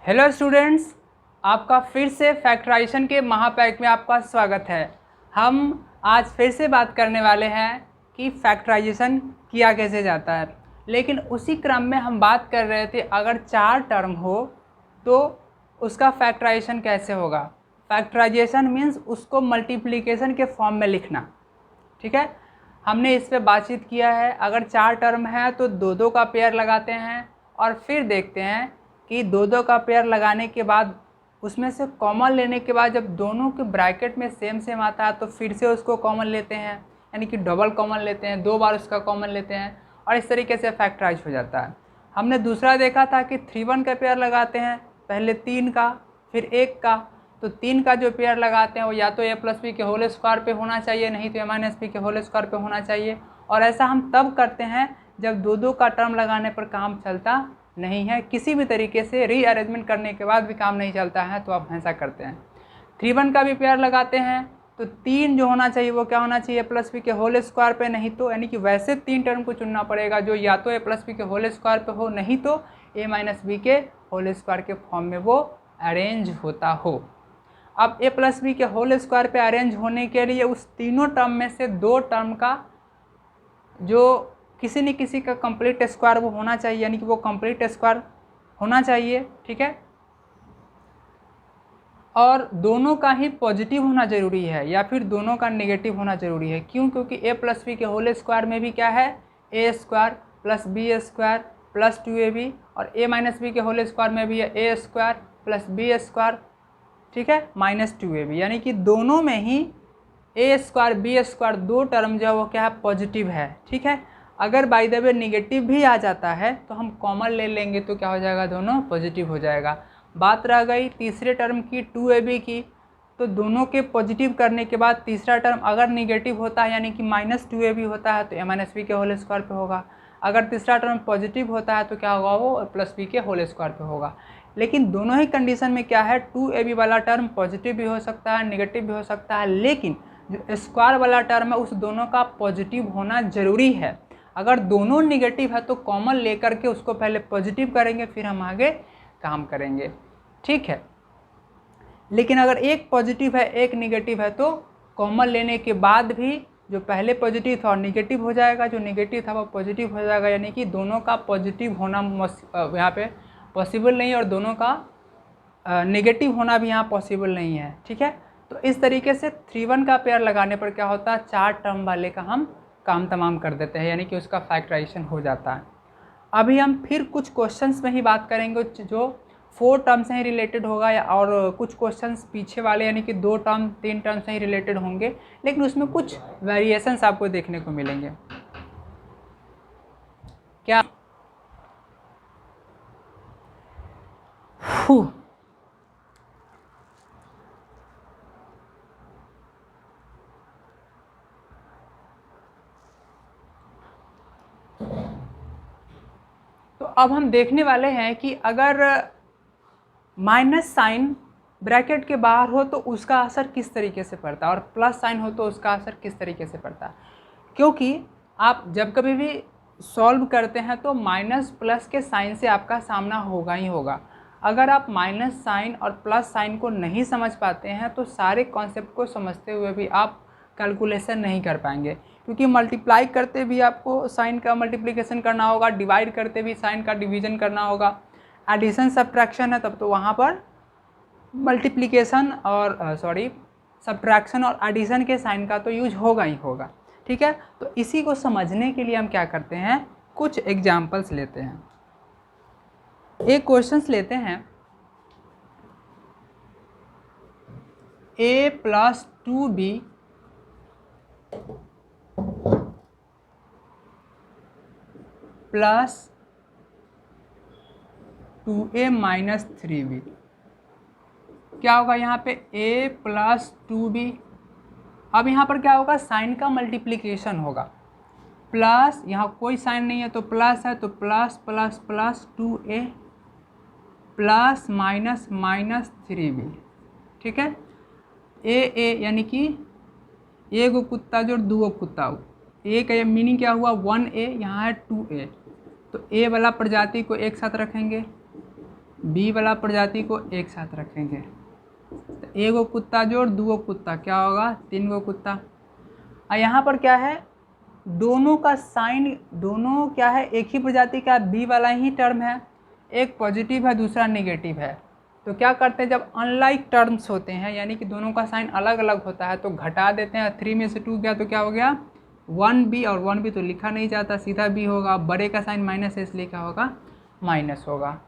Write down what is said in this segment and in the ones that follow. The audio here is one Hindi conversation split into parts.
हेलो स्टूडेंट्स, आपका फिर से फैक्टराइजेशन के महापैक में आपका स्वागत है। हम आज फिर से बात करने वाले हैं कि फैक्टराइजेशन किया कैसे जाता है। लेकिन उसी क्रम में हम बात कर रहे थे अगर 4 टर्म हो तो उसका फैक्टराइजेशन कैसे होगा। फैक्टराइजेशन मीन्स उसको मल्टीप्लिकेशन के फॉर्म में लिखना। ठीक है, हमने इस पर बातचीत किया है। अगर 4 टर्म है तो दो दो का पेयर लगाते हैं और फिर देखते हैं कि दो दो का पेयर लगाने के बाद उसमें से कॉमन लेने के बाद जब दोनों के ब्रैकेट में सेम सेम आता है तो फिर से उसको कॉमन लेते हैं, यानी कि डबल कॉमन लेते हैं, 2 बार उसका कॉमन लेते हैं और इस तरीके से फैक्टराइज हो जाता है। हमने दूसरा देखा था कि 3 1 का पेयर लगाते हैं, पहले 3 का फिर 1 का। तो 3 का जो पेयर लगाते हैं वो या तो a + b के होल स्क्वायर पे होना चाहिए, नहीं तो a - b के होल स्क्वायर पे होना चाहिए। और ऐसा हम तब करते हैं जब दो दो का टर्म लगाने पर काम चलता नहीं है, किसी भी तरीके से रीअरेंजमेंट करने के बाद भी काम नहीं चलता है तो आप ऐसा करते हैं। 3 1 का भी पेयर लगाते हैं तो 3 जो होना चाहिए वो क्या होना चाहिए, a + b के होल स्क्वायर पे, नहीं तो यानी कि वैसे 3 टर्म को चुनना पड़ेगा जो या तो a + b के होल स्क्वायर पे हो, नहीं तो a - b के होल स्क्वायर के फॉर्म में वो अरेंज होता हो। अब a + b के होल स्क्वायर पे अरेंज होने के लिए उस तीनों टर्म में से 2 टर्म का जो किसी न किसी का कंप्लीट स्क्वायर वो होना चाहिए, यानी कि वो कंप्लीट स्क्वायर होना चाहिए। ठीक है, और दोनों का ही पॉजिटिव होना ज़रूरी है या फिर दोनों का नेगेटिव होना ज़रूरी है। क्यों? क्योंकि a + b के होल स्क्वायर में भी क्या है, a² + b² + 2ab, और a - b के होल स्क्वायर में भी है a² + b², ठीक है, -2ab, यानी कि दोनों में ही a² b² 2 टर्म जो है वो क्या है, पॉजिटिव है। ठीक है, अगर बाय द वे निगेटिव भी आ जाता है तो हम कॉमन ले लेंगे तो क्या हो जाएगा, दोनों पॉजिटिव हो जाएगा। बात रह गई तीसरे टर्म की 2ab की, तो दोनों के पॉजिटिव करने के बाद तीसरा टर्म अगर निगेटिव होता है यानी कि -2ab होता है तो a - b के होल स्क्वायर पे होगा। अगर तीसरा टर्म पॉजिटिव होता है तो क्या होगा, वो a + b के होल स्क्वायर पे होगा। लेकिन दोनों ही कंडीशन में क्या है, 2ab वाला टर्म पॉजिटिव भी हो सकता है, नेगेटिव भी हो सकता है, लेकिन जो स्क्वायर वाला टर्म है उस दोनों का पॉजिटिव होना ज़रूरी है। अगर दोनों नेगेटिव है तो कॉमन लेकर के उसको पहले पॉजिटिव करेंगे फिर हम आगे काम करेंगे। ठीक है, लेकिन अगर एक पॉजिटिव है एक नेगेटिव है तो कॉमन लेने के बाद भी जो पहले पॉजिटिव था और नेगेटिव हो जाएगा, जो नेगेटिव था वो पॉजिटिव हो जाएगा, यानी कि दोनों का पॉजिटिव होना यहाँ पे पॉसिबल नहीं है और दोनों का नेगेटिव होना भी यहाँ पॉसिबल नहीं है। ठीक है, तो इस तरीके से 3 1 का पेयर लगाने पर क्या होता है, 4 टर्म वाले का हम काम तमाम कर देते हैं, यानी कि उसका फैक्टराइजेशन हो जाता है। अभी हम फिर कुछ क्वेश्चंस में ही बात करेंगे जो 4 टर्म से ही रिलेटेड होगा, या और कुछ क्वेश्चंस पीछे वाले यानी कि 2 टर्म 3 टर्म से ही रिलेटेड होंगे, लेकिन उसमें कुछ वेरिएशंस आपको देखने को मिलेंगे। क्या तो अब हम देखने वाले हैं कि अगर माइनस साइन ब्रैकेट के बाहर हो तो उसका असर किस तरीके से पड़ता है और प्लस साइन हो तो उसका असर किस तरीके से पड़ता है। क्योंकि आप जब कभी भी सॉल्व करते हैं तो माइनस प्लस के साइन से आपका सामना होगा ही होगा। अगर आप माइनस साइन और प्लस साइन को नहीं समझ पाते हैं तो सारे कॉन्सेप्ट को समझते हुए भी आप कैलकुलेशन नहीं कर पाएंगे, क्योंकि मल्टीप्लाई करते भी आपको साइन का मल्टीप्लिकेशन करना होगा, डिवाइड करते भी साइन का डिवीज़न करना होगा, एडिशन सब्ट्रैक्शन है तब तो वहाँ पर मल्टीप्लिकेशन और सब्ट्रैक्शन और एडिशन के साइन का तो यूज होगा ही होगा। ठीक है, तो इसी को समझने के लिए हम क्या करते हैं, कुछ एग्जाम्पल्स लेते हैं। एक क्वेश्चंस लेते हैं, a + 2b + 2a - 3b, क्या होगा यहाँ पे, a + 2b। अब यहाँ पर क्या होगा, साइन का मल्टीप्लिकेशन होगा, प्लस यहाँ कोई साइन नहीं है तो प्लस है तो plus plus plus 2a plus minus minus 3b। ठीक है, ए यानी कि एगो कुत्ता जोड़ दूगो कुत्ता, ए का ये मीनिंग क्या हुआ, 1a, यहाँ है 2a, तो ए वाला प्रजाति को एक साथ रखेंगे बी वाला प्रजाति को एक साथ रखेंगे तो एगो कुत्ता जोड़ दूगो कुत्ता क्या होगा 3 गो कुत्ता। और यहाँ पर क्या है दोनों का साइन दोनों क्या है एक ही प्रजाति का बी वाला ही टर्म है, एक पॉजिटिव है दूसरा नेगेटिव है। तो क्या करते हैं जब अनलाइक टर्म्स होते हैं यानी कि दोनों का साइन अलग अलग होता है तो घटा देते हैं। 3 में से 2 गया तो क्या हो गया 1b और 1b तो लिखा नहीं जाता सीधा b होगा। बड़े का साइन माइनस है इसलिए क्या होगा माइनस होगा।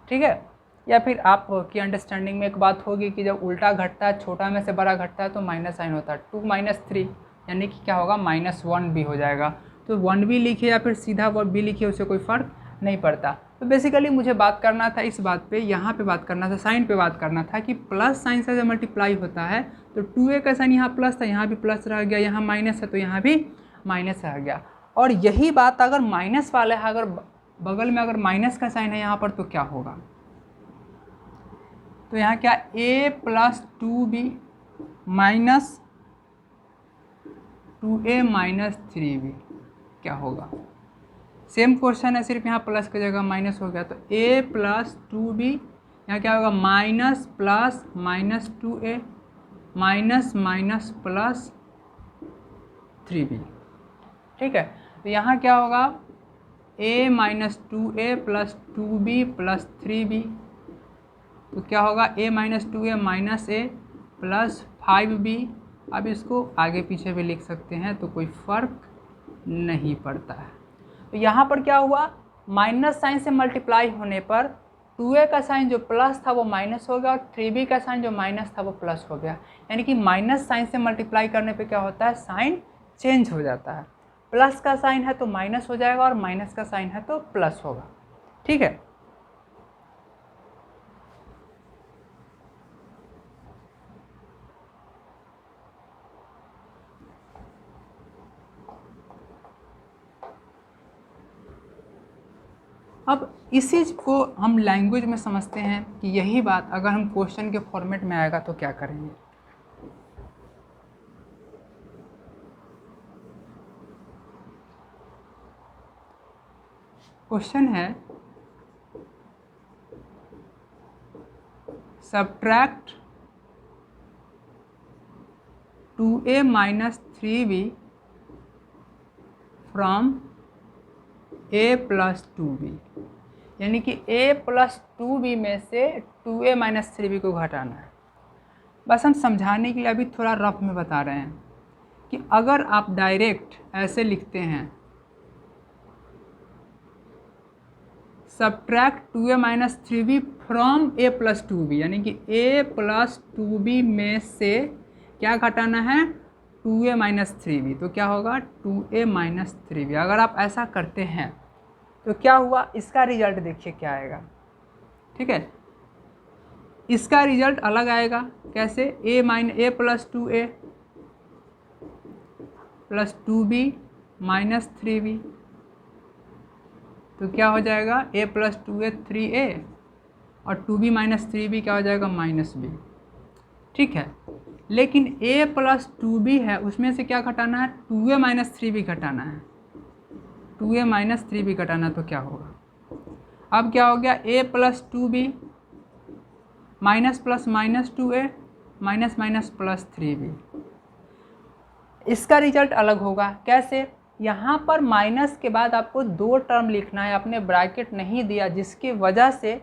ठीक है। या फिर आप की अंडरस्टैंडिंग में एक बात होगी कि जब उल्टा घटता है छोटा में से बड़ा घटता है तो माइनस साइन होता है 2 - 3 यानी कि क्या होगा -1b हो जाएगा। तो 1b लिखिए या फिर सीधा b लिखिए उससे कोई फ़र्क नहीं पड़ता। तो बेसिकली मुझे बात करना था इस बात पे यहाँ पे बात करना था साइन पे बात करना था कि प्लस साइन से जब मल्टीप्लाई होता है तो 2a का साइन यहाँ प्लस था यहाँ भी प्लस रह गया, यहाँ माइनस है तो यहाँ भी माइनस रह गया। और यही बात अगर माइनस वाले है अगर बगल में अगर माइनस का साइन है यहाँ पर तो क्या होगा तो यहाँ क्या a + 2b minus 2a - 3b क्या होगा। सेम क्वेश्चन है सिर्फ यहाँ प्लस की जगह माइनस हो गया तो a + 2b यहाँ क्या होगा minus plus -2a minus minus plus 3b। ठीक है। तो यहाँ क्या होगा a - 2a + 2b + 3b तो क्या होगा a - 2a - a + 5b। अब इसको आगे पीछे भी लिख सकते हैं तो कोई फ़र्क नहीं पड़ता है। तो यहाँ पर क्या हुआ माइनस साइन से मल्टीप्लाई होने पर 2a का साइन जो प्लस था वो माइनस हो गया और 3b का साइन जो माइनस था वो प्लस हो गया। यानी कि माइनस साइन से मल्टीप्लाई करने पे क्या होता है साइन चेंज हो जाता है। प्लस का साइन है तो माइनस हो जाएगा और माइनस का साइन है तो प्लस होगा। ठीक है। अब इस चीज़ को हम लैंग्वेज में समझते हैं कि यही बात अगर हम क्वेश्चन के फॉर्मेट में आएगा तो क्या करेंगे। क्वेश्चन है subtract 2a - 3b from a + 2b यानी कि a + 2b में से 2a - 3b को घटाना है। बस हम समझाने के लिए अभी थोड़ा रफ में बता रहे हैं कि अगर आप डायरेक्ट ऐसे लिखते हैं subtract 2a - 3b from a + 2b यानी कि a + 2b में से क्या घटाना है 2a - 3b तो क्या होगा 2a - 3b। अगर आप ऐसा करते हैं तो क्या हुआ इसका रिजल्ट देखिए क्या आएगा। ठीक है। इसका रिजल्ट अलग आएगा कैसे a + 2a + 2b - 3b तो क्या हो जाएगा a + 2a 3a और 2b - 3b क्या हो जाएगा -b। ठीक है। लेकिन a + 2b है उसमें से क्या घटाना है 2a - 3b घटाना है 2a - 3b घटाना तो क्या होगा अब क्या हो गया a + 2b minus plus -2a minus plus 3b। इसका रिजल्ट अलग होगा कैसे यहाँ पर माइनस के बाद आपको 2 टर्म लिखना है आपने ब्रैकेट नहीं दिया जिसकी वजह से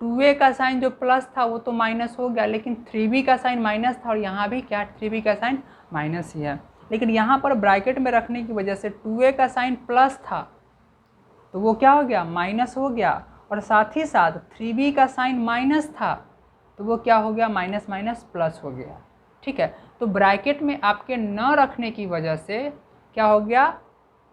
2a का साइन जो प्लस था वो तो माइनस हो गया लेकिन 3b का साइन माइनस था और यहाँ भी क्या 3b का साइन माइनस ही है। लेकिन यहाँ पर ब्रैकेट में रखने की वजह से 2a का साइन प्लस था तो वो क्या हो गया माइनस हो गया और साथ ही साथ 3b का साइन माइनस था तो वो क्या हो गया माइनस माइनस प्लस हो गया। ठीक है। तो ब्रैकेट में आपके न रखने की वजह से क्या हो गया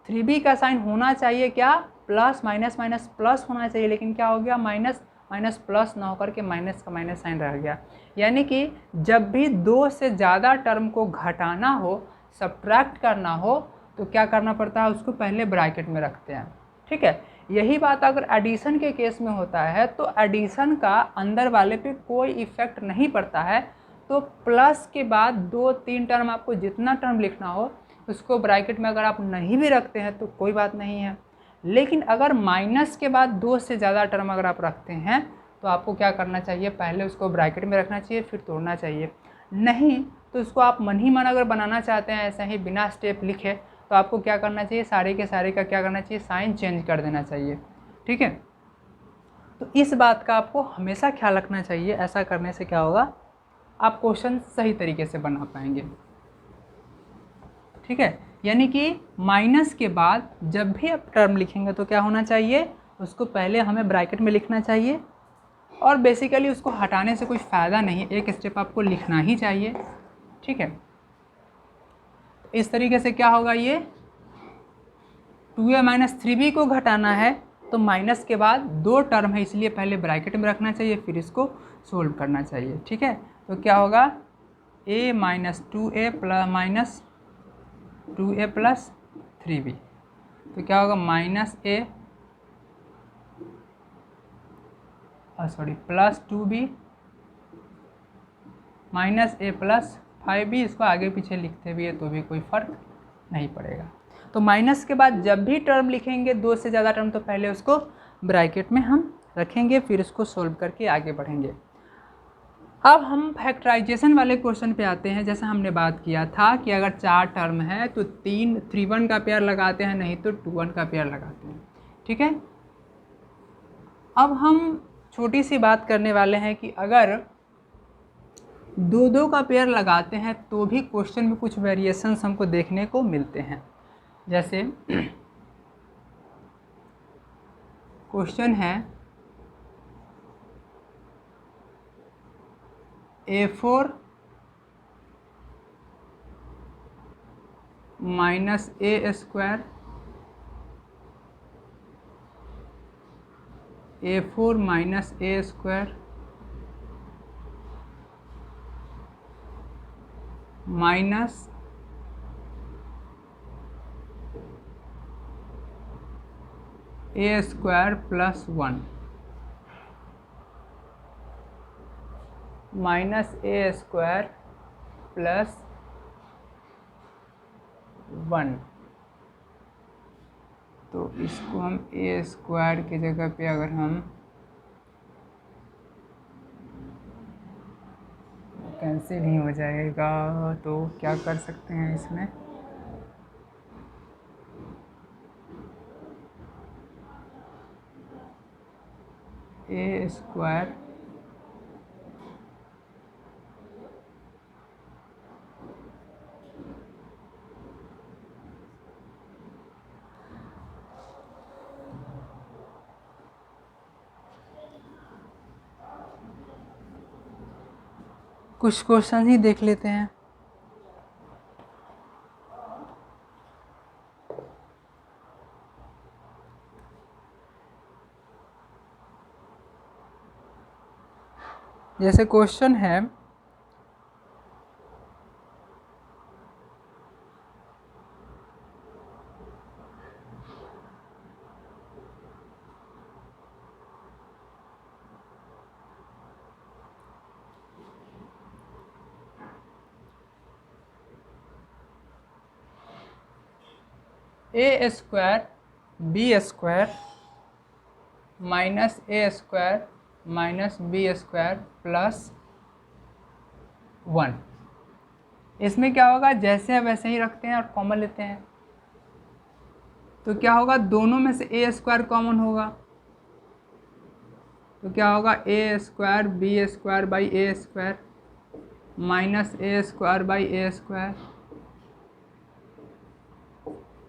3b का साइन होना चाहिए क्या प्लस माइनस माइनस प्लस होना चाहिए लेकिन क्या हो गया माइनस माइनस प्लस ना होकर के माइनस का माइनस साइन रह गया। यानी कि जब भी 2 से ज़्यादा टर्म को घटाना हो सब्ट्रैक्ट करना हो तो क्या करना पड़ता है उसको पहले ब्रैकेट में रखते हैं। ठीक है। यही बात अगर एडिशन के केस में होता है तो एडिशन का अंदर वाले पे कोई इफ़ेक्ट नहीं पड़ता है तो प्लस के बाद 2-3 टर्म आपको जितना टर्म लिखना हो उसको ब्रैकेट में अगर आप नहीं भी रखते हैं तो कोई बात नहीं है। लेकिन अगर माइनस के बाद 2 से ज़्यादा टर्म अगर आप रखते हैं तो आपको क्या करना चाहिए, पहले उसको ब्रैकेट में रखना चाहिए फिर तोड़ना चाहिए। नहीं तो उसको आप मन ही मन अगर बनाना चाहते हैं ऐसा ही बिना स्टेप लिखे, तो आपको क्या करना चाहिए, सारे के सारे का क्या करना चाहिए, साइन चेंज कर देना चाहिए। ठीक है, तो इस बात का आपको हमेशा ख्याल रखना चाहिए। ऐसा करने से क्या होगा, आप क्वेश्चन सही तरीके से बना पाएंगे। ठीक है, यानी कि माइनस के बाद जब भी आप टर्म लिखेंगे तो क्या होना चाहिए, उसको पहले हमें ब्रैकेट में लिखना चाहिए, और बेसिकली उसको हटाने से कोई फ़ायदा नहीं, एक स्टेप आपको लिखना ही चाहिए। ठीक है, इस तरीके से क्या होगा, ये 2a - 3b को घटाना है तो माइनस के बाद 2 टर्म है इसलिए पहले ब्रैकेट में रखना चाहिए फिर इसको सोल्व करना चाहिए। ठीक है, तो क्या होगा, a - 2a - 2a + 3b, तो क्या होगा प्लस 2b -a + 5b, इसको आगे पीछे लिखते भी है तो भी कोई फ़र्क नहीं पड़ेगा। तो माइनस के बाद जब भी टर्म लिखेंगे 2 से ज़्यादा टर्म, तो पहले उसको ब्रैकेट में हम रखेंगे फिर उसको सोल्व करके आगे बढ़ेंगे। अब हम फैक्टराइजेशन वाले क्वेश्चन पे आते हैं। जैसे हमने बात किया था कि अगर 4 टर्म है तो 3 1 का पेयर लगाते हैं, नहीं तो 2 1 का पेयर लगाते हैं। ठीक है, अब हम छोटी सी बात करने वाले हैं कि अगर 2 2 का पेयर लगाते हैं तो भी क्वेश्चन में कुछ वेरिएशंस हमको देखने को मिलते हैं। जैसे क्वेश्चन है A4 - a square, A4 - a square minus a square + 1 minus a square + 1। तो इसको हम a स्क्वायर की जगह पे अगर हम कैंसिल ही हो जाएगा तो क्या कर सकते हैं इसमें, a स्क्वायर कुछ क्वेश्चन ही देख लेते हैं। जैसे क्वेश्चन है a square b square minus a square minus b square + 1। इसमें क्या होगा, जैसे है वैसे ही रखते हैं और कॉमन लेते हैं, तो क्या होगा, दोनों में से a स्क्वायर कॉमन होगा, तो क्या होगा a square b square by a square minus a square by a square,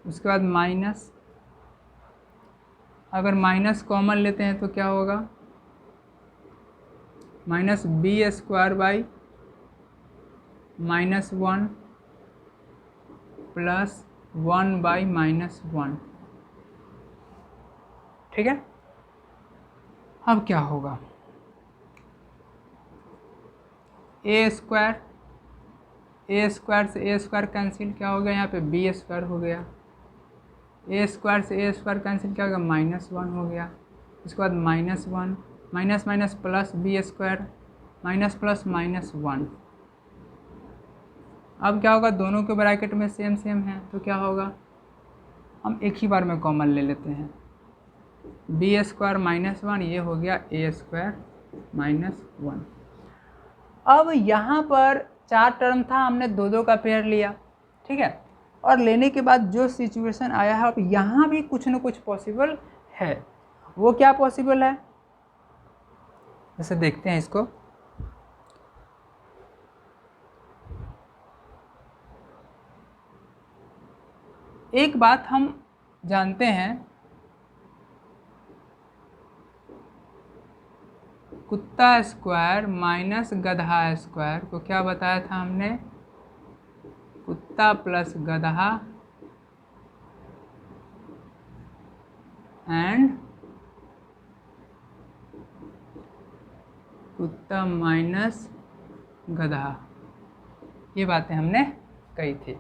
उसके बाद माइनस, अगर माइनस कॉमन लेते हैं तो क्या होगा, minus b square by -1 + 1 by -1। ठीक है, अब क्या होगा, a स्क्वायर से a स्क्वायर कैंसिल, क्या हो गया यहाँ पे b स्क्वायर हो गया, a स्क्वायर से a स्क्वायर कैंसिल, क्या होगा -1 हो गया, इसके बाद -1 minus minus plus b square minus plus -1। अब क्या होगा, दोनों के ब्रैकेट में सेम सेम है तो क्या होगा, हम एक ही बार में कॉमन ले लेते हैं, b स्क्वायर -1 ये हो गया a स्क्वायर -1। अब यहाँ पर 4 टर्म था, हमने 2-2 का पेयर लिया, ठीक है, और लेने के बाद जो सिचुएशन आया है, अब यहाँ भी कुछ न कुछ पॉसिबल है। वो क्या पॉसिबल है, जैसे देखते हैं इसको। एक बात हम जानते हैं, कुत्ता स्क्वायर माइनस गधा स्क्वायर को क्या बताया था हमने, कुत्ता प्लस गधा एंड कुत्ता माइनस गधा, ये बातें हमने कही थी।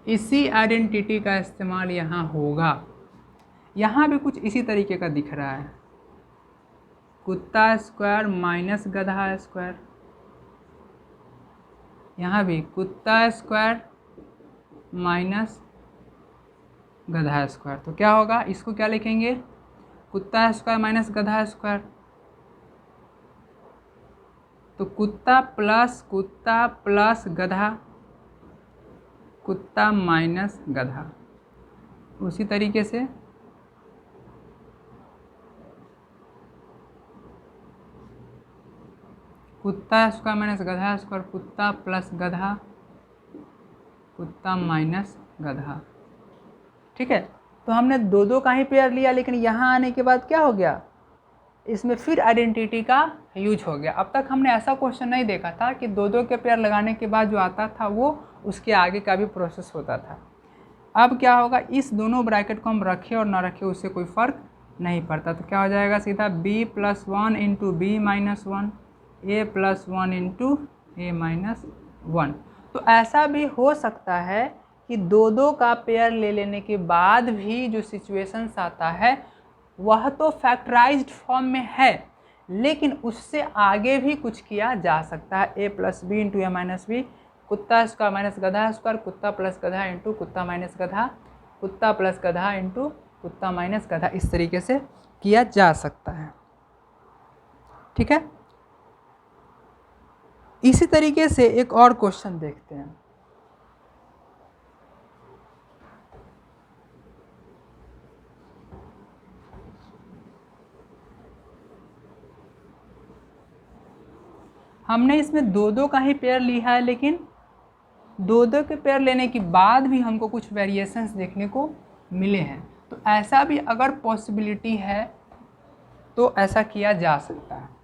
इसी आइडेंटिटी का इस्तेमाल यहाँ होगा। यहाँ भी कुछ इसी तरीके का दिख रहा है, कुत्ता स्क्वायर माइनस गधा स्क्वायर, यहाँ भी कुत्ता स्क्वायर माइनस गधा स्क्वायर। तो क्या होगा, इसको क्या लिखेंगे, कुत्ता स्क्वायर माइनस गधा स्क्वायर, तो कुत्ता प्लस गधा, कुत्ता माइनस गधा। उसी तरीके से कुत्ता स्क्वायर माइनस गधा स्क्वायर, कुत्ता प्लस गधा, कुत्ता माइनस गधा, ठीक है। तो हमने 2-2 का ही पेयर लिया, लेकिन यहाँ आने के बाद क्या हो गया, इसमें फिर आइडेंटिटी का यूज हो गया। अब तक हमने ऐसा क्वेश्चन नहीं देखा था कि 2-2 के पेयर लगाने के बाद जो आता था वो उसके आगे का भी प्रोसेस होता था। अब क्या होगा, इस दोनों ब्रैकेट को हम रखें और ना रखें उससे कोई फ़र्क नहीं पड़ता। तो क्या हो जाएगा, सीधा b+1 into b-1, a+1 into a-1। तो ऐसा भी हो सकता है कि 2-2 का पेयर ले लेने के बाद भी जो सिचुएशंस आता है वह तो फैक्टराइज्ड फॉर्म में है, लेकिन उससे आगे भी कुछ किया जा सकता है। a+b इंटू a-b, कुत्ता स्क्वायर माइनस गधा स्क्वायर, कुत्ता प्लस गधा इंटू कुत्ता माइनस गधा, कुत्ता प्लस गधा इंटू कुत्ता माइनस गधा, इस तरीके से किया जा सकता है, ठीक है। इसी तरीके से एक और क्वेश्चन देखते हैं। हमने इसमें 2-2 का ही पेयर लिया है, लेकिन 2-2 के पेयर लेने के बाद भी हमको कुछ वेरिएशंस देखने को मिले हैं। तो ऐसा भी अगर पॉसिबिलिटी है तो ऐसा किया जा सकता है।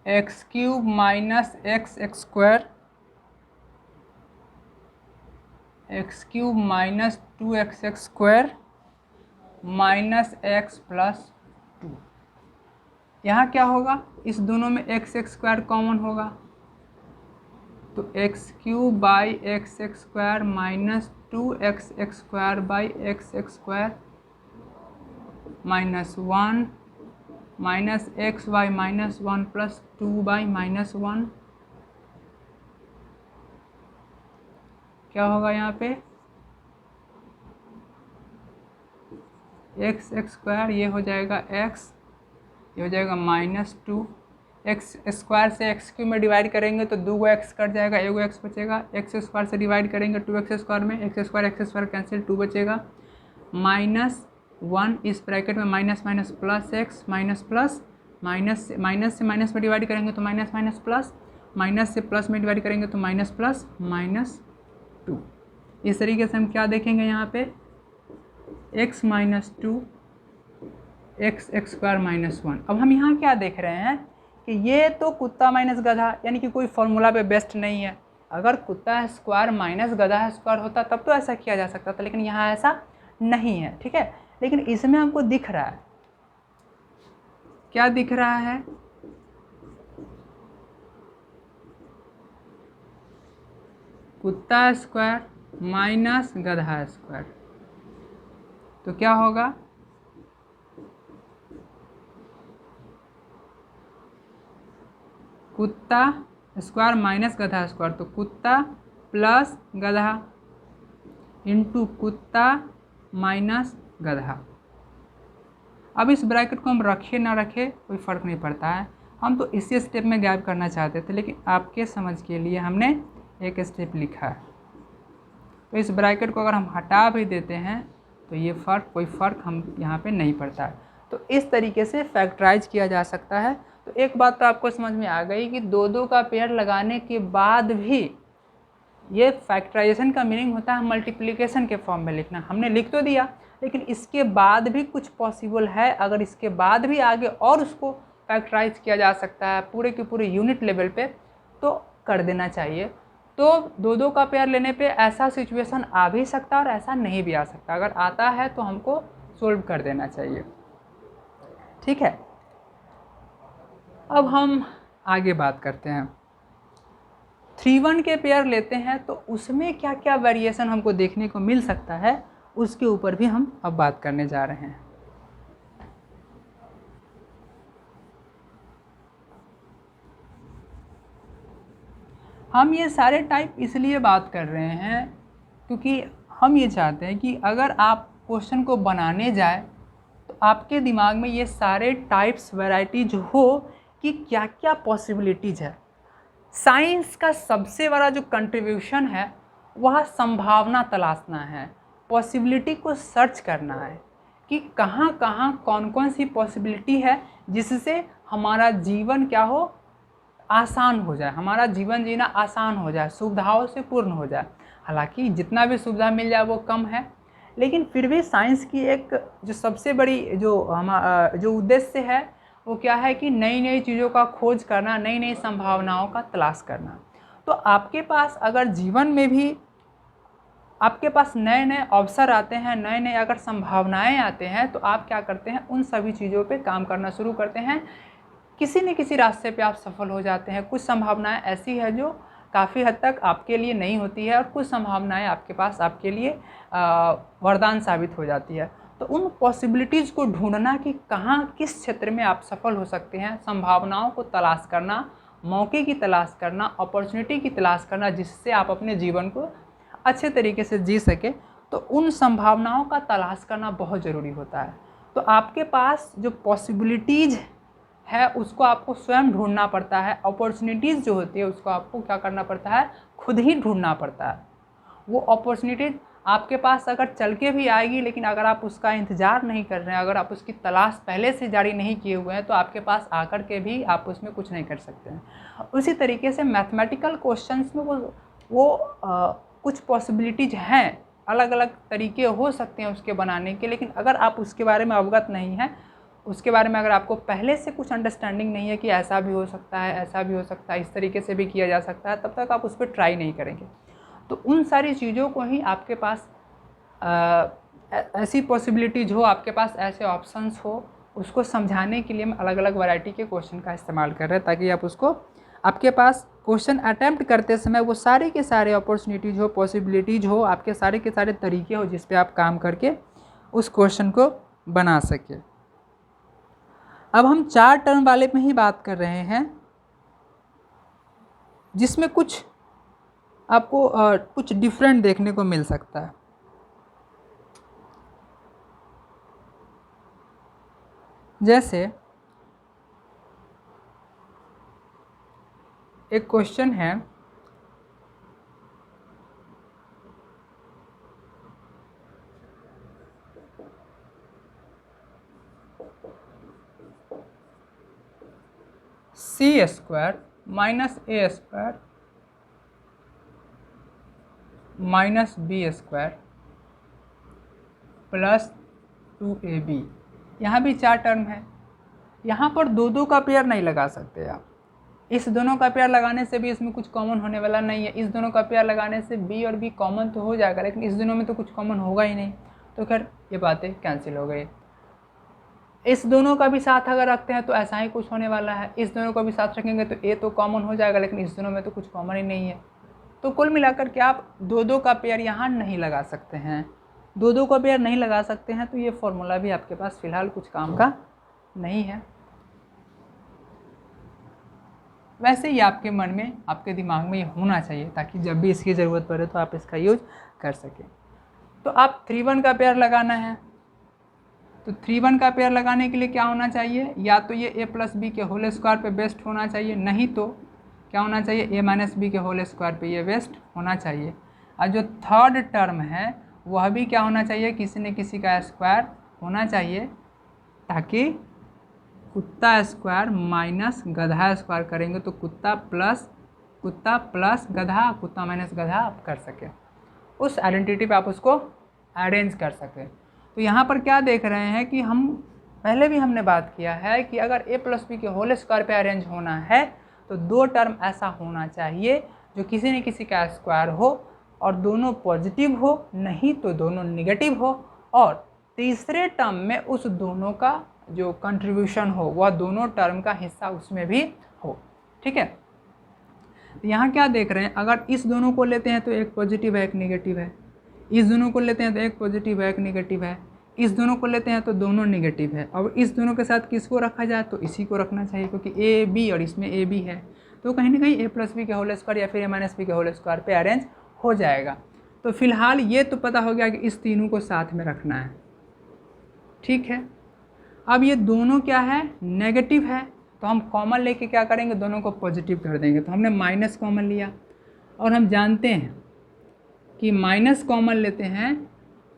x³ minus x square, x³ minus 2x square minus x plus 2। यहाँ क्या होगा, इस दोनों में x स्क्वायर कॉमन होगा, तो x³ by x square minus 2x square by x square minus 1 minus x by minus 1 plus 2 by minus 1। क्या होगा यहाँ पे, एक्स स्क्वायर, ये हो जाएगा x, ये हो जाएगा -2। एक्स स्क्वायर से x³ में डिवाइड करेंगे तो 2 x कट जाएगा, 1 x बचेगा। एक्स स्क्वायर से डिवाइड करेंगे 2x स्क्वायर में, x स्क्वायर कैंसिल, 2 बचेगा। -1 इस ब्रैकेट में minus minus plus x, minus plus minus, minus से माइनस में डिवाइड करेंगे तो माइनस माइनस प्लस, माइनस से प्लस में डिवाइड करेंगे तो माइनस प्लस -2। इस तरीके से हम क्या देखेंगे यहाँ पे, x - 2 x स्क्वायर -1। अब हम यहाँ क्या देख रहे हैं कि ये तो कुत्ता माइनस गधा, यानी कि कोई फॉर्मूला पे बेस्ड नहीं है। अगर कुत्ता स्क्वायर माइनस गधा स्क्वायर होता तब तो ऐसा किया जा सकता था, लेकिन यहाँ ऐसा नहीं है, ठीक है। लेकिन इसमें हमको दिख रहा है, क्या दिख रहा है, कुत्ता स्क्वायर माइनस गधा स्क्वायर। तो क्या होगा, कुत्ता स्क्वायर माइनस गधा स्क्वायर, तो कुत्ता प्लस गधा इंटू कुत्ता माइनस गधा। अब इस ब्रैकेट को हम रखे ना रखे कोई फ़र्क नहीं पड़ता है, हम तो इसी स्टेप में गायब करना चाहते थे, लेकिन आपके समझ के लिए हमने एक स्टेप लिखा है। तो इस ब्रैकेट को अगर हम हटा भी देते हैं तो ये कोई फ़र्क हम यहाँ पे नहीं पड़ता है। तो इस तरीके से फैक्टराइज किया जा सकता है। तो एक बात तो आपको समझ में आ गई कि दो का पेयर लगाने के बाद भी ये फैक्टराइजेशन का मीनिंग होता है मल्टीप्लिकेशन के फॉर्म में लिखना। हमने लिख तो दिया, लेकिन इसके बाद भी कुछ पॉसिबल है, अगर इसके बाद भी आगे और उसको फैक्टराइज किया जा सकता है पूरे के पूरे यूनिट लेवल पे, तो कर देना चाहिए। तो दो का पेयर लेने पे ऐसा सिचुएशन आ भी सकता है और ऐसा नहीं भी आ सकता। अगर आता है तो हमको सोल्व कर देना चाहिए, ठीक है। अब हम आगे बात करते हैं। 3-1 के पेयर लेते हैं तो उसमें क्या क्या वेरिएशन हमको देखने को मिल सकता है, उसके ऊपर भी हम अब बात करने जा रहे हैं। हम ये सारे टाइप इसलिए बात कर रहे हैं क्योंकि हम ये चाहते हैं कि अगर आप क्वेश्चन को बनाने जाए तो आपके दिमाग में ये सारे टाइप्स वैरायटीज हो कि क्या क्या पॉसिबिलिटीज़ है। साइंस का सबसे बड़ा जो कंट्रीब्यूशन है वह संभावना तलाशना है, पॉसिबिलिटी को सर्च करना है कि कहाँ कहाँ कौन कौन सी पॉसिबिलिटी है जिससे हमारा जीवन क्या हो, आसान हो जाए, हमारा जीवन जीना आसान हो जाए, सुविधाओं से पूर्ण हो जाए। हालांकि जितना भी सुविधा मिल जाए वो कम है, लेकिन फिर भी साइंस की एक जो सबसे बड़ी जो उद्देश्य है वो क्या है कि नई नई चीज़ों का खोज करना, नई नई संभावनाओं का तलाश करना। तो आपके पास अगर जीवन में भी आपके पास नए नए अवसर आते हैं, नए नए अगर संभावनाएं आते हैं, तो आप क्या करते हैं, उन सभी चीज़ों पे काम करना शुरू करते हैं। किसी न किसी रास्ते पे आप सफल हो जाते हैं। कुछ संभावनाएं ऐसी है जो काफ़ी हद तक आपके लिए नहीं होती है और कुछ संभावनाएं आपके पास आपके लिए वरदान साबित हो जाती है। तो उन पॉसिबिलिटीज़ को ढूंढना कि कहाँ किस क्षेत्र में आप सफल हो सकते हैं, संभावनाओं को तलाश करना, मौके की तलाश करना, अपॉर्चुनिटी की तलाश करना, जिससे आप अपने जीवन को अच्छे तरीके से जी सके, तो उन संभावनाओं का तलाश करना बहुत ज़रूरी होता है। तो आपके पास जो पॉसिबिलिटीज़ है उसको आपको स्वयं ढूंढना पड़ता है, अपॉर्चुनिटीज़ जो होती है उसको आपको क्या करना पड़ता है, खुद ही ढूंढना पड़ता है। वो अपॉर्चुनिटीज़ आपके पास अगर चल के भी आएगी, लेकिन अगर आप उसका इंतज़ार नहीं कर रहे हैं, अगर आप उसकी तलाश पहले से जारी नहीं किए हुए हैं, तो आपके पास आकर के भी आप उसमें कुछ नहीं कर सकते हैं। उसी तरीके से मैथमेटिकल क्वेश्चंस में कुछ पॉसिबिलिटीज़ हैं, अलग अलग तरीके हो सकते हैं उसके बनाने के, लेकिन अगर आप उसके बारे में अवगत नहीं हैं, उसके बारे में अगर आपको पहले से कुछ अंडरस्टैंडिंग नहीं है कि ऐसा भी हो सकता है, ऐसा भी हो सकता है, इस तरीके से भी किया जा सकता है, तब तक आप उस पर ट्राई नहीं करेंगे। तो उन सारी चीज़ों को ही आपके पास ऐसी पॉसिबिलिटीज हो, आपके पास ऐसे ऑप्शंस हो, उसको समझाने के लिए हम अलग अलग वैरायटी के क्वेश्चन का इस्तेमाल कर रहे हैं, ताकि आप उसको आपके पास क्वेश्चन अटैम्प्ट करते समय वो सारे के सारे अपॉर्चुनिटीज़ हो, पॉसिबिलिटीज़ हो, आपके सारे के सारे तरीके हो जिस पे आप काम करके उस क्वेश्चन को बना सके। अब हम 4 टर्म वाले में ही बात कर रहे हैं, जिसमें कुछ आपको कुछ डिफरेंट देखने को मिल सकता है। जैसे एक क्वेश्चन है, C square minus A square minus B square plus 2ab। यहाँ भी 4 टर्म है। यहाँ पर दो का पेयर नहीं लगा सकते आप। इस दोनों का पेयर लगाने से भी इसमें कुछ कॉमन होने वाला नहीं है। इस दोनों का पेयर लगाने से बी और बी कॉमन तो हो जाएगा, लेकिन इस दोनों में तो कुछ कॉमन होगा ही नहीं, तो खैर ये बातें कैंसिल हो गई। इस दोनों का भी साथ अगर रखते हैं तो ऐसा ही कुछ होने वाला है। इस दोनों का भी साथ रखेंगे तो ए तो कॉमन हो जाएगा, लेकिन इस दोनों में तो कुछ कॉमन ही नहीं है। तो कुल मिलाकर के आप दो का पेयर यहाँ नहीं लगा सकते हैं। दो का पेयर नहीं लगा सकते हैं, तो ये फॉर्मूला भी आपके पास फ़िलहाल कुछ काम का नहीं है। वैसे ही आपके मन में, आपके दिमाग में ये होना चाहिए, ताकि जब भी इसकी ज़रूरत पड़े तो आप इसका यूज कर सकें। तो आप 3 1 का पेयर लगाना है, तो 3 1 का पेयर लगाने के लिए क्या होना चाहिए, या तो ये a प्लस बी के होल स्क्वायर पे बेस्ट होना चाहिए, नहीं तो क्या होना चाहिए, a माइनस बी के होल स्क्वायर पे ये बेस्ट होना चाहिए। और जो थर्ड टर्म है वह भी क्या होना चाहिए, किसी न किसी का स्क्वायर होना चाहिए, ताकि कुत्ता स्क्वायर माइनस गधा स्क्वायर करेंगे तो कुत्ता प्लस गधा, कुत्ता माइनस गधा आप कर सकें, उस आइडेंटिटी पे आप उसको अरेंज कर सकें। तो यहाँ पर क्या देख रहे हैं कि हम पहले भी हमने बात किया है कि अगर a प्लस बी के होल स्क्वायर पे अरेंज होना है तो 2 टर्म ऐसा होना चाहिए जो किसी न किसी का स्क्वायर हो और दोनों पॉजिटिव हो, नहीं तो दोनों निगेटिव हो, और तीसरे टर्म में उस दोनों का जो कंट्रीब्यूशन हो वह दोनों टर्म का हिस्सा उसमें भी हो। ठीक है, तो यहाँ क्या देख रहे हैं, अगर इस दोनों को लेते हैं तो एक पॉजिटिव है एक निगेटिव है, इस दोनों को लेते हैं तो एक पॉजिटिव है एक निगेटिव है, इस दोनों को लेते हैं तो दोनों निगेटिव है। अब इस दोनों के साथ किसको रखा जाए, तो इसी को रखना चाहिए, क्योंकि ए बी और इसमें ए बी है, तो कहीं ना कहीं a प्लस बी के होल स्क्वायर या फिर a माइनस बी के होल स्क्वायर पे अरेंज हो जाएगा। तो फिलहाल ये तो पता हो गया कि इस तीनों को साथ में रखना है। ठीक है, अब ये दोनों क्या है, नेगेटिव है, तो हम कॉमन लेके क्या करेंगे, दोनों को पॉजिटिव कर देंगे। तो हमने माइनस कॉमन लिया, और हम जानते हैं कि माइनस कॉमन लेते हैं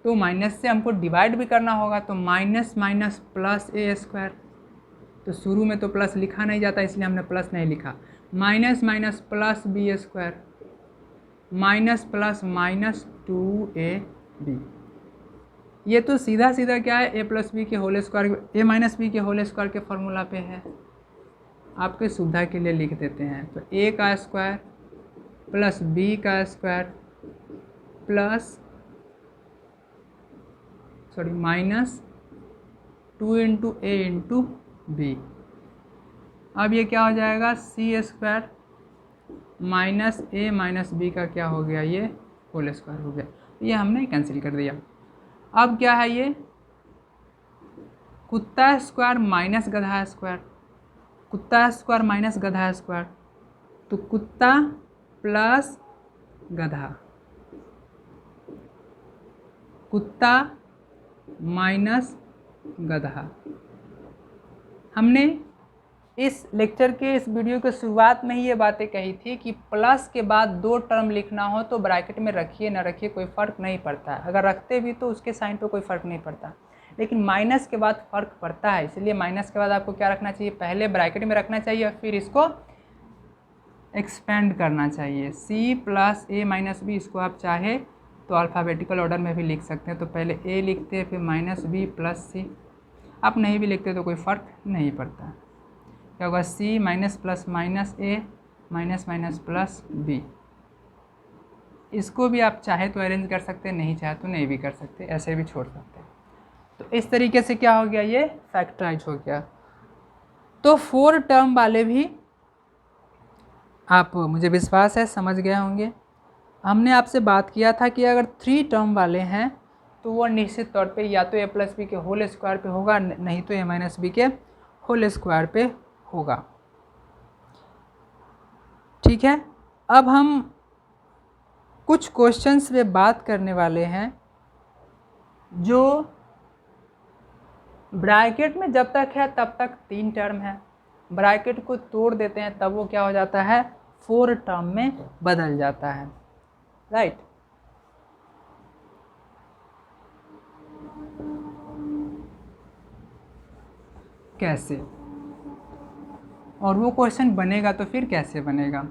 तो माइनस से हमको डिवाइड भी करना होगा, तो माइनस माइनस प्लस ए स्क्वायर, तो शुरू में तो प्लस लिखा नहीं जाता इसलिए हमने प्लस नहीं लिखा, minus minus plus b square, minus plus minus 2ab। ये तो सीधा सीधा क्या है, a प्लस बी के whole square, a minus b के होल स्क्वायर के फॉर्मूला पे है, आपके सुविधा के लिए लिख देते हैं। तो a का स्क्वायर प्लस b का स्क्वायर प्लस माइनस 2 इंटू ए इंटू बी। अब ये क्या हो जाएगा, c स्क्वायर माइनस ए माइनस बी का क्या हो गया, ये होल स्क्वायर हो गया, ये हमने कैंसिल कर दिया। अब क्या है, ये कुत्ता स्क्वायर माइनस गधा स्क्वायर, कुत्ता स्क्वायर माइनस गधा स्क्वायर, तो कुत्ता प्लस गधा, कुत्ता माइनस गधा। हमने इस लेक्चर के इस वीडियो के शुरुआत में ही ये बातें कही थी कि प्लस के बाद 2 टर्म लिखना हो तो ब्रैकेट में रखिए ना रखिए कोई फ़र्क नहीं पड़ता है, अगर रखते भी तो उसके साइन पे कोई फ़र्क नहीं पड़ता, लेकिन माइनस के बाद फ़र्क पड़ता है। इसलिए माइनस के बाद आपको क्या रखना चाहिए, पहले ब्रैकेट में रखना चाहिए और फिर इसको एक्सपेंड करना चाहिए। c प्लस ए माइनस बी, इसको आप चाहे तो अल्फ़ाबेटिकल ऑर्डर में भी लिख सकते हैं, तो पहले a लिखते हैं फिर माइनस बी प्लस सी, आप नहीं भी लिखते तो कोई फ़र्क नहीं पड़ता। क्या होगा, c माइनस प्लस माइनस ए माइनस माइनस प्लस बी। इसको भी आप चाहे तो अरेंज कर सकते हैं, नहीं चाहे तो नहीं भी कर सकते, ऐसे भी छोड़ सकते हैं। तो इस तरीके से क्या हो गया, ये फैक्टराइज हो गया। तो 4 टर्म वाले भी आप, मुझे विश्वास है, समझ गए होंगे। हमने आपसे बात किया था कि अगर 3 टर्म वाले हैं तो वो निश्चित तौर पे या तो a प्लस बी के होल स्क्वायर पे होगा, नहीं तो a माइनस बी के होल स्क्वायर पे होगा। ठीक है, अब हम कुछ क्वेश्चंस पे बात करने वाले हैं जो ब्रैकेट में जब तक है तब तक 3 टर्म है, ब्रैकेट को तोड़ देते हैं तब वो क्या हो जाता है, 4 टर्म में बदल जाता है। राइट, कैसे, और वो क्वेश्चन बनेगा तो फिर कैसे बनेगा।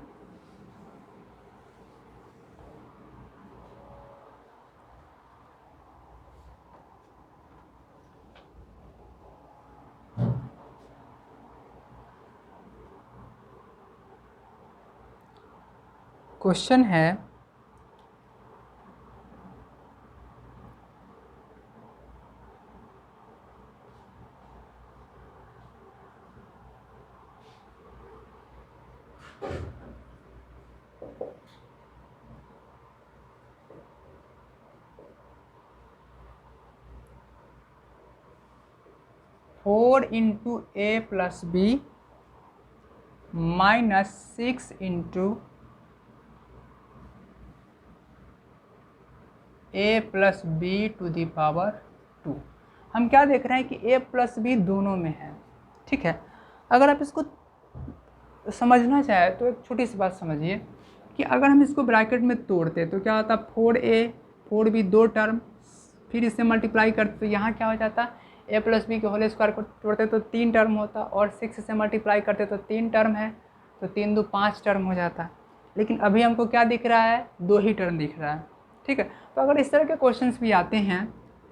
क्वेश्चन है, four into a plus b -6 into a plus b to the power 2। हम क्या देख रहे हैं कि a प्लस बी दोनों में है, ठीक है। अगर आप इसको समझना चाहे तो एक छोटी सी बात समझिए कि अगर हम इसको ब्रैकेट में तोड़ते तो क्या होता, 4a 4b दो टर्म, फिर इससे मल्टीप्लाई करते तो यहाँ क्या हो जाता, a प्लस बी के होल स्क्वायर को तोड़ते तो 3 टर्म होता, और 6 से मल्टीप्लाई करते तो 3 टर्म है, तो 3 2 5 टर्म हो जाता। लेकिन अभी हमको क्या दिख रहा है, 2 ही टर्म दिख रहा है, ठीक है। तो अगर इस तरह के क्वेश्चंस भी आते हैं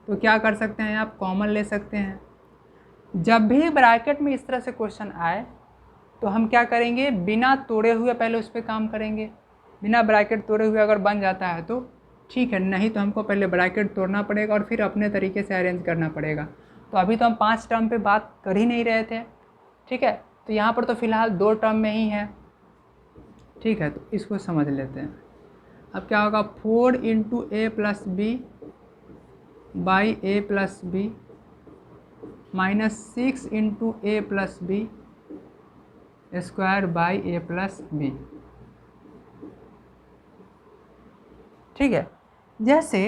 तो क्या कर सकते हैं, आप कॉमन ले सकते हैं। जब भी ब्रैकेट में इस तरह से क्वेश्चन आए तो हम क्या करेंगे, बिना तोड़े हुए पहले उस पर काम करेंगे। बिना ब्रैकेट तोड़े हुए अगर बन जाता है तो ठीक है, नहीं तो हमको पहले ब्रैकेट तोड़ना पड़ेगा और फिर अपने तरीके से अरेंज करना पड़ेगा। तो अभी तो हम 5 टर्म पे बात कर ही नहीं रहे थे, ठीक है। तो यहाँ पर तो फिलहाल 2 टर्म में ही है, ठीक है। तो इसको समझ लेते हैं। अब क्या होगा, 4 into a plus b by A plus b -6 into a plus b square by A plus b, ठीक है। जैसे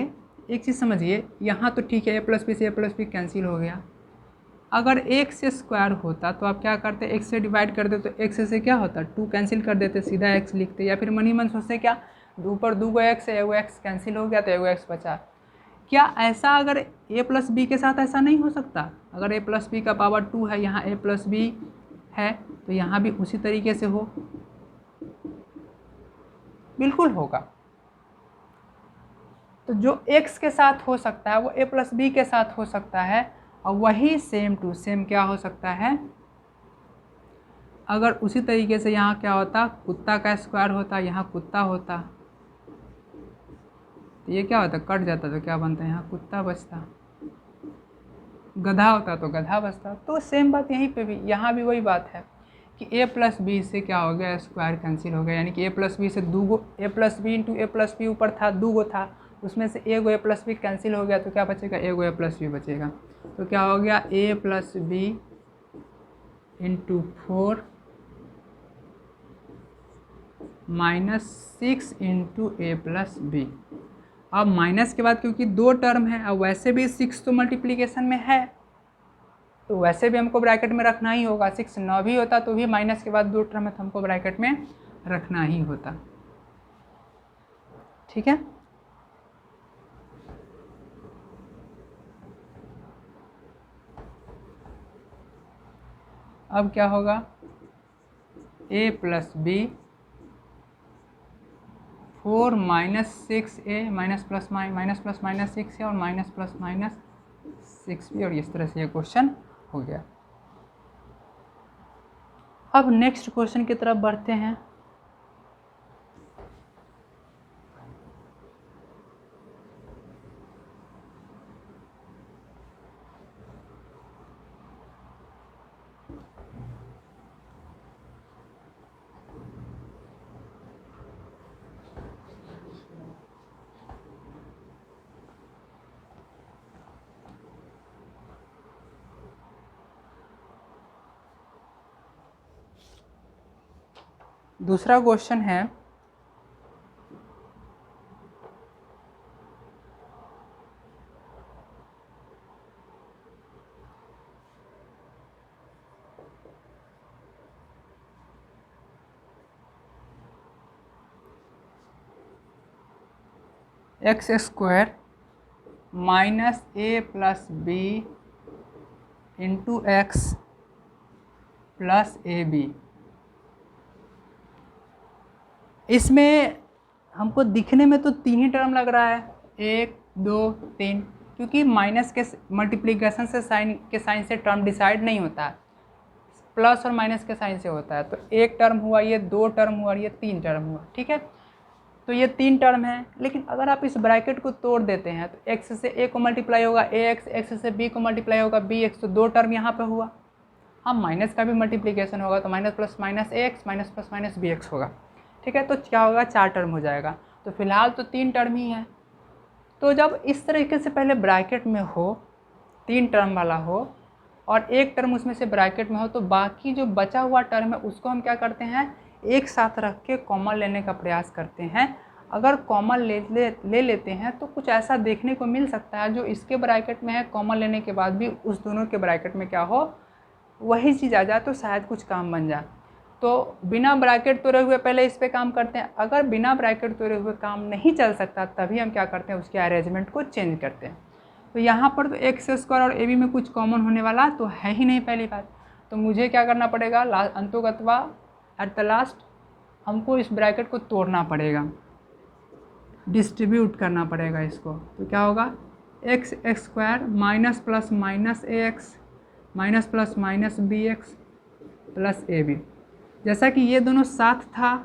एक चीज़ समझिए, यहाँ तो ठीक है, ए प्लस बी से ए प्लस बी कैंसिल हो गया। अगर एक्स स्क्वायर होता तो आप क्या करते, एक्स से डिवाइड कर देते तो एक्स से क्या होता, 2 कैंसिल कर देते, सीधा एक्स लिखते, या फिर मनी मन सोचते क्या, ऊपर 2 एक्स है, एगो एक्स कैंसिल हो गया तो एगो एक्स बचा। क्या ऐसा अगर ए प्लस बी के साथ ऐसा नहीं हो सकता, अगर ए प्लस बी का पावर 2 है, यहाँ ए प्लस बी है, तो यहाँ भी उसी तरीके से हो, बिल्कुल होगा। तो जो x के साथ हो सकता है वो a प्लस बी के साथ हो सकता है, और वही सेम टू सेम क्या हो सकता है, अगर उसी तरीके से यहाँ क्या होता, कुत्ता का स्क्वायर होता, यहाँ कुत्ता होता, तो ये क्या होता, कट जाता तो क्या बनता है, यहाँ कुत्ता बचता, गधा होता तो गधा बचता। तो सेम बात यहीं पे भी, यहाँ भी वही बात है कि a प्लस बी से क्या हो गया, स्क्वायर कैंसिल हो गया, यानी कि a प्लस बी से 2 a plus b into a plus b ऊपर था, 2 था, उसमें से एगो ए प्लस बी कैंसिल हो गया तो क्या बचेगा, एगो ए प्लस बी बचेगा। तो क्या हो गया, a plus b into 4 -6 into a plus b. अब माइनस के बाद क्योंकि 2 टर्म है, अब वैसे भी 6 तो मल्टीप्लिकेशन में है, तो वैसे भी हमको ब्रैकेट में रखना ही होगा। 6 9 भी होता तो भी माइनस के बाद 2 टर्म है तो हमको ब्रैकेट में रखना ही होता, ठीक है। अब क्या होगा, a plus b 4 -6a minus plus minus 6 है, और माइनस प्लस माइनस 6b, और इस तरह से ये क्वेश्चन हो गया। अब नेक्स्ट क्वेश्चन की तरफ बढ़ते हैं। दूसरा क्वेश्चन है, x square minus a plus b into x plus a b. इसमें हमको दिखने में तो 3 ही टर्म लग रहा है, 1 2 3, क्योंकि माइनस के मल्टीप्लिकेशन से साइन से टर्म डिसाइड नहीं होता है, प्लस और माइनस के साइन से होता है। तो 1 टर्म हुआ, ये 2 टर्म हुआ, और ये 3 टर्म हुआ, ठीक है। तो ये 3 टर्म है, लेकिन अगर आप इस ब्रैकेट को तोड़ देते हैं तो x से a को मल्टीप्लाई होगा ax, x से b को मल्टीप्लाई होगा bx, तो 2 टर्म यहाँ पे हुआ। हाँ, माइनस का भी मल्टीप्लिकेशन होगा तो minus plus minus ax minus plus minus bx होगा, ठीक है। तो क्या होगा, 4 टर्म हो जाएगा। तो फिलहाल तो 3 टर्म ही है। तो जब इस तरीके से पहले ब्रैकेट में हो, 3 टर्म वाला हो, और एक टर्म उसमें से ब्रैकेट में हो तो बाकी जो बचा हुआ टर्म है उसको हम क्या करते हैं, एक साथ रख के कॉमन लेने का प्रयास करते हैं। अगर कॉमन ले लेते हैं तो कुछ ऐसा देखने को मिल सकता है जो इसके ब्रैकेट में है, कॉमन लेने के बाद भी उस दोनों के ब्रैकेट में क्या हो, वही चीज़ आ जाए तो शायद कुछ काम बन जाए। तो बिना ब्रैकेट तोड़े हुए पहले इस पे काम करते हैं। अगर बिना ब्रैकेट तोड़े हुए काम नहीं चल सकता तभी हम क्या करते हैं, उसके अरेंजमेंट को चेंज करते हैं। तो यहाँ पर तो एक्स स्क्वायर और ए बी में कुछ कॉमन होने वाला तो है ही नहीं पहली बात। तो मुझे क्या करना पड़ेगा, अंतोगत्वा एट द लास्ट हमको इस ब्रैकेट को तोड़ना पड़ेगा, डिस्ट्रीब्यूट करना पड़ेगा इसको। तो क्या होगा, x square minus plus minus a x minus plus minus b x plus a b. जैसा कि ये दोनों साथ था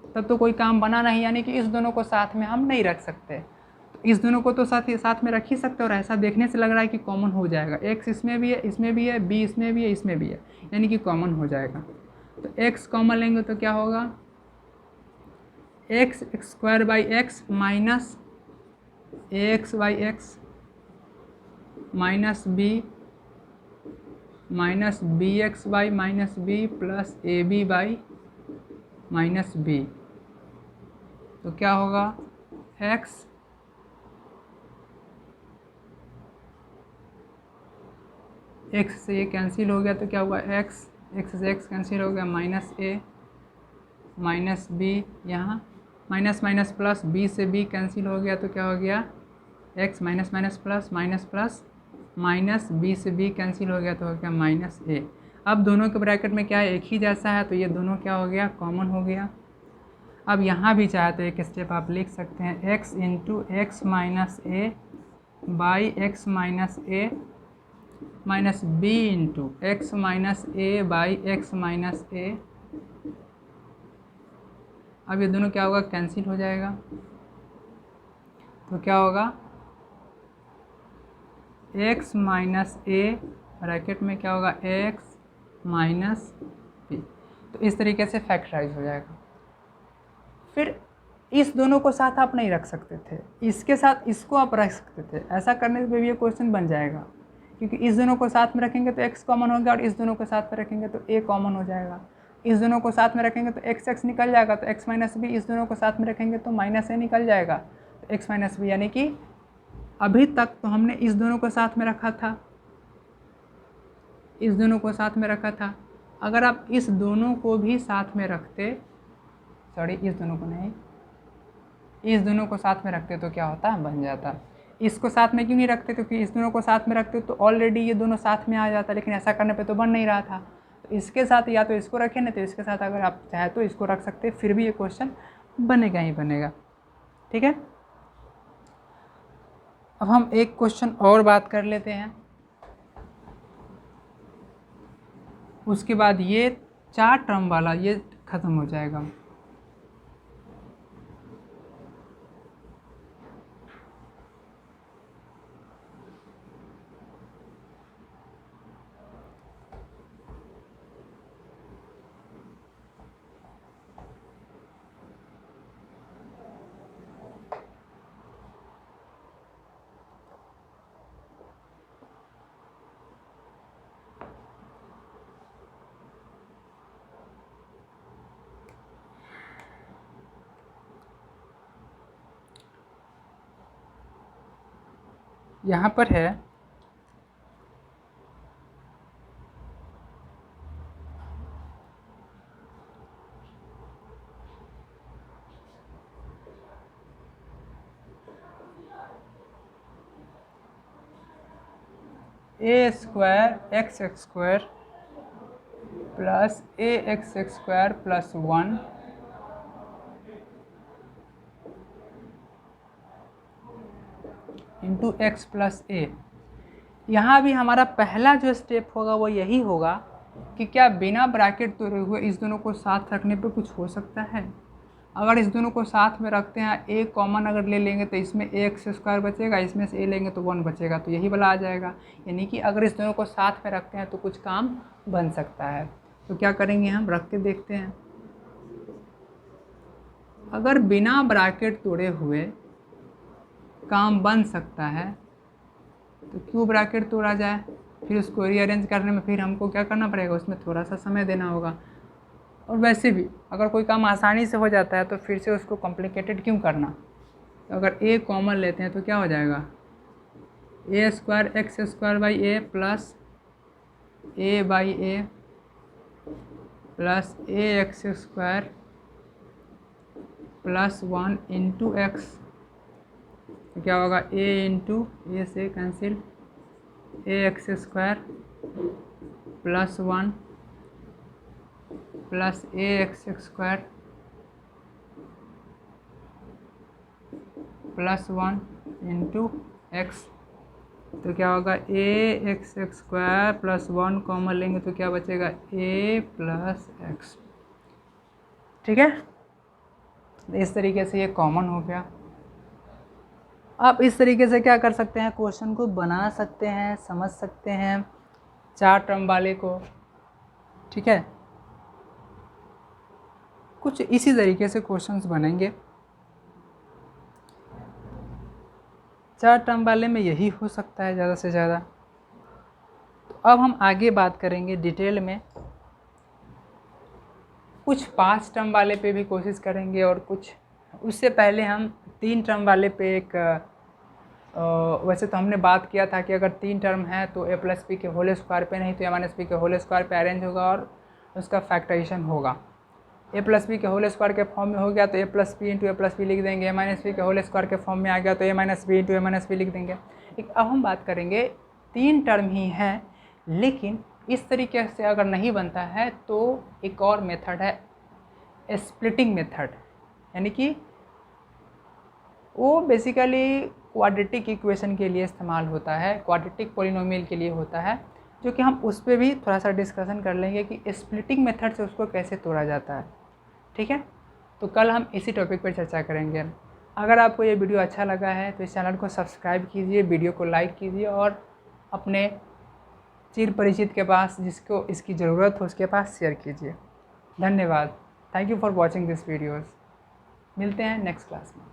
तब तो कोई काम बना नहीं, यानी कि इस दोनों को साथ में हम नहीं रख सकते। तो इस दोनों को तो साथ में रख ही सकते और ऐसा देखने से लग रहा है कि कॉमन हो जाएगा। एक्स इसमें भी है, इसमें भी है, बी इसमें भी है, इसमें भी है, यानी कि कॉमन हो जाएगा। तो एक्स कॉमन लेंगे तो क्या होगा, x square by x minus a x by x minus b x by minus b plus a b by minus b. तो क्या होगा, एक्स से ये कैंसिल हो गया तो क्या हुआ, एक्स से एक्स कैंसिल हो गया, माइनस ए माइनस बी, यहाँ माइनस माइनस प्लस, बी से बी कैंसिल हो गया तो क्या हो गया, x minus minus plus minus b से बी कैंसिल हो गया तो हो गया माइनस ए। अब दोनों के ब्रैकेट में क्या है, एक ही जैसा है तो ये दोनों क्या हो गया, कॉमन हो गया। अब यहाँ भी चाहे तो एक स्टेप आप लिख सकते हैं, X into X minus A by x minus A minus B into X minus A by x minus A. अब ये दोनों क्या होगा, कैंसिल हो जाएगा तो क्या होगा, x माइनस ए ब्रैकेट में क्या होगा, x माइनस बी। तो इस तरीके से फैक्टराइज हो जाएगा। फिर इस दोनों को साथ आप नहीं रख सकते थे, इसके साथ इसको आप रख सकते थे। ऐसा करने से भी ये क्वेश्चन बन जाएगा, क्योंकि इस दोनों को साथ में रखेंगे तो x कॉमन हो गया और इस दोनों को साथ में रखेंगे तो a कॉमन हो जाएगा। इस दोनों को साथ में रखेंगे तो x निकल जाएगा तो x माइनस बी, इस दोनों को साथ में रखेंगे तो माइनस a निकल जाएगा तो x माइनस बी। यानी कि अभी तक तो हमने इस दोनों को साथ में रखा था, इस दोनों को साथ में रखा था। अगर आप इस दोनों को भी साथ में रखते, सॉरी इस दोनों को नहीं, इस दोनों को साथ में रखते तो क्या होता, बन जाता। इसको साथ में क्यों नहीं रखते, क्योंकि इस दोनों को साथ में रखते तो ऑलरेडी ये दोनों साथ में आ जाता, लेकिन ऐसा करने पे तो बन नहीं रहा था। तो इसके साथ या तो इसको रखें, नहीं तो इसके साथ अगर आप चाहे तो इसको रख सकते, फिर भी ये क्वेश्चन बनेगा ही बनेगा। ठीक है, अब हम एक क्वेश्चन और बात कर लेते हैं, उसके बाद ये 4 टर्म वाला ये ख़त्म हो जाएगा। यहाँ पर है A square X square plus A X square plus 1 into x plus A. यहाँ भी हमारा पहला जो स्टेप होगा वो यही होगा कि क्या बिना ब्रैकेट तोड़े हुए इस दोनों को साथ रखने पे कुछ हो सकता है। अगर इस दोनों को साथ में रखते हैं, ए कॉमन अगर ले लेंगे तो इसमें ए एक्स स्क्वायर बचेगा, इसमें से ए लेंगे तो 1 बचेगा, तो यही वाला आ जाएगा। यानी कि अगर इस दोनों को साथ में रखते हैं तो कुछ काम बन सकता है। तो क्या करेंगे, हम रख के देखते हैं। अगर बिना ब्रैकेट तोड़े हुए काम बन सकता है तो क्यों ब्रैकेट तोड़ा जाए। फिर उसको रीअरेंज करने में फिर हमको क्या करना पड़ेगा, उसमें थोड़ा सा समय देना होगा। और वैसे भी अगर कोई काम आसानी से हो जाता है तो फिर से उसको कॉम्प्लिकेटेड क्यों करना। तो अगर ए कॉमन लेते हैं तो क्या हो जाएगा, A square X square by A plus A by A plus A X square plus 1 into X, तो क्या होगा ए इंटू ए से cancel A X square plus 1 plus A X square plus 1 into X, तो क्या होगा A X square plus 1 common लेंगे तो क्या बचेगा ए प्लस एक्स। ठीक है, इस तरीके से ये कॉमन हो गया। आप इस तरीके से क्या कर सकते हैं, क्वेश्चन को बना सकते हैं, समझ सकते हैं 4 टर्म वाले को। ठीक है, कुछ इसी तरीके से क्वेश्चंस बनेंगे। 4 टर्म वाले में यही हो सकता है ज़्यादा से ज़्यादा। तो अब हम आगे बात करेंगे डिटेल में, कुछ 5 टर्म वाले पे भी कोशिश करेंगे और कुछ, उससे पहले हम 3 टर्म वाले पे एक वैसे तो हमने बात किया था कि अगर 3 टर्म है तो ए प्लस बी के होल स्क्वायर पे, नहीं तो ए माइनस बी के होल स्क्वायर पे अरेंज होगा और उसका फैक्टराइजेशन होगा। ए प्लस बी के होल स्क्वायर के फॉर्म में हो गया तो ए plus b into a plus B लिख देंगे, ए माइनस बी के होल स्क्वायर के फॉर्म में आ गया तो ए माइनस बी इंटू ए माइनस बी लिख देंगे। एक अब हम बात करेंगे 3 टर्म ही हैं, लेकिन इस तरीके से अगर नहीं बनता है तो एक और मेथड है स्प्लिटिंग मेथड, यानी कि वो बेसिकली क्वाड्रेटिक इक्वेशन के लिए इस्तेमाल होता है, क्वाड्रेटिक पॉलिनोमियल के लिए होता है, जो कि हम उस पर भी थोड़ा सा डिस्कशन कर लेंगे कि स्प्लिटिंग मेथड से उसको कैसे तोड़ा जाता है। ठीक है, तो कल हम इसी टॉपिक पर चर्चा करेंगे। अगर आपको ये वीडियो अच्छा लगा है तो इस चैनल को सब्सक्राइब कीजिए, वीडियो को लाइक कीजिए और अपने चिर परिचित के पास जिसको इसकी ज़रूरत हो उसके पास शेयर कीजिए। धन्यवाद। Thank you for watching this videos. मिलते हैं नेक्स्ट क्लास में।